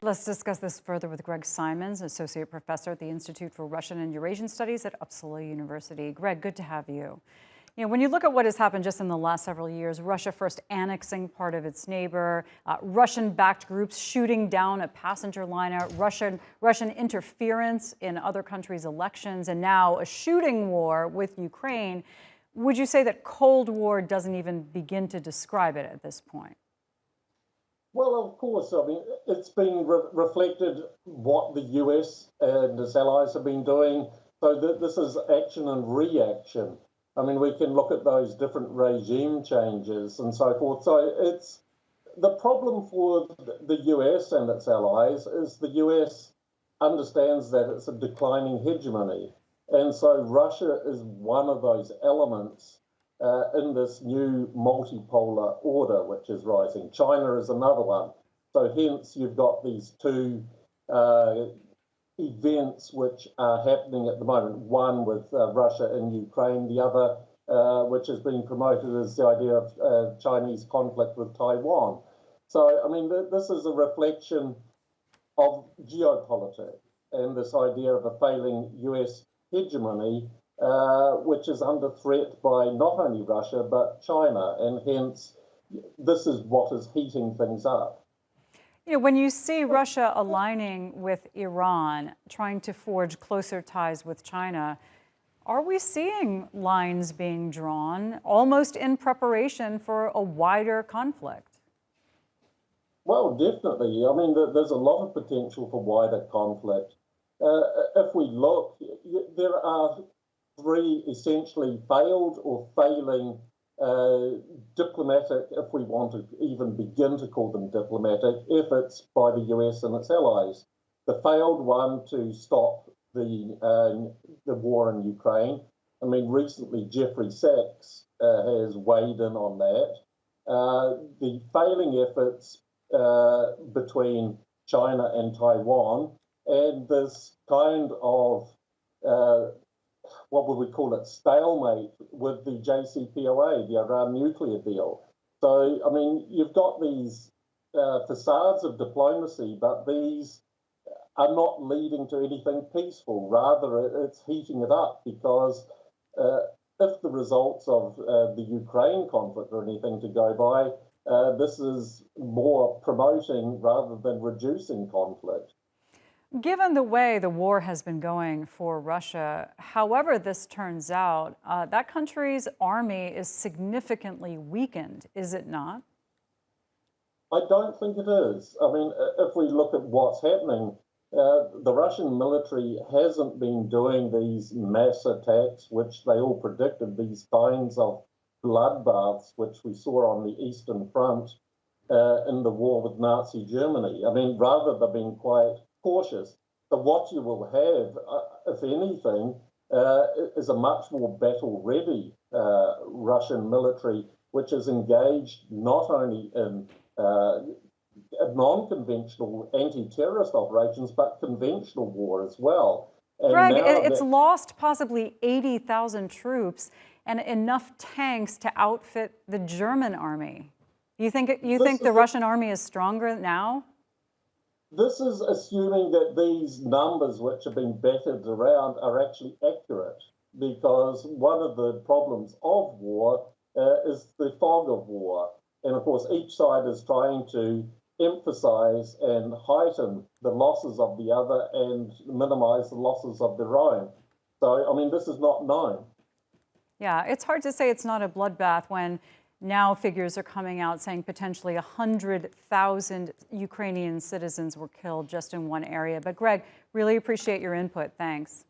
Let's discuss this further with Greg Simons, Associate Professor at the Institute for Russian and Eurasian Studies at Uppsala University. Greg, good to have you. When you look at what has happened just in the last several years, Russia first annexing part of its neighbor, Russian-backed groups shooting down a passenger liner, Russian interference in other countries' elections, and now a shooting war with Ukraine, would you say that Cold War doesn't even begin to describe it at this point? Well, of course. I mean, it's been reflected what the US and its allies have been doing. So this is action and reaction. I mean, we can look at those different regime changes and so forth. So it's the problem for the US and its allies is the US understands that it's a declining hegemony. And so Russia is one of those elements in this new multipolar order which is rising. China is another one. So hence you've got these two events which are happening at the moment, one with Russia and Ukraine, the other which is being promoted as the idea of Chinese conflict with Taiwan. So, I mean, this is a reflection of geopolitics and this idea of a failing US hegemony, which is under threat by not only Russia, but China. And hence, this is what is heating things up. When you see Russia aligning with Iran, trying to forge closer ties with China, are we seeing lines being drawn almost in preparation for a wider conflict? Well, definitely. I mean, there's a lot of potential for wider conflict. If we look, there are three essentially failed or failing diplomatic, if we want to even begin to call them diplomatic, efforts by the US and its allies. The failed one to stop the war in Ukraine. I mean, recently Jeffrey Sachs has weighed in on that. The failing efforts between China and Taiwan, and this kind of what would we call it, stalemate with the JCPOA, the Iran nuclear deal. So, I mean, you've got these facades of diplomacy, but these are not leading to anything peaceful. Rather, it's heating it up because if the results of the Ukraine conflict are anything to go by, this is more promoting rather than reducing conflict. Given the way the war has been going for Russia, however this turns out, that country's army is significantly weakened, is it not? I don't think it is. I mean, if we look at what's happening, the Russian military hasn't been doing these mass attacks, which they all predicted, these kinds of bloodbaths, which we saw on the Eastern Front in the war with Nazi Germany. I mean, rather they're being quite cautious. So what you will have, if anything, is a much more battle-ready Russian military, which is engaged not only in non-conventional anti-terrorist operations, but conventional war as well. And Greg, it's lost possibly 80,000 troops and enough tanks to outfit the German army. You think the Russian army is stronger now? This is assuming that these numbers which have been battered around are actually accurate, because one of the problems of war is the fog of war. And of course, each side is trying to emphasize and heighten the losses of the other and minimize the losses of their own. So, I mean, this is not known. Yeah, it's hard to say it's not a bloodbath when now figures are coming out saying potentially 100,000 Ukrainian citizens were killed just in one area. But Greg, really appreciate your input. Thanks.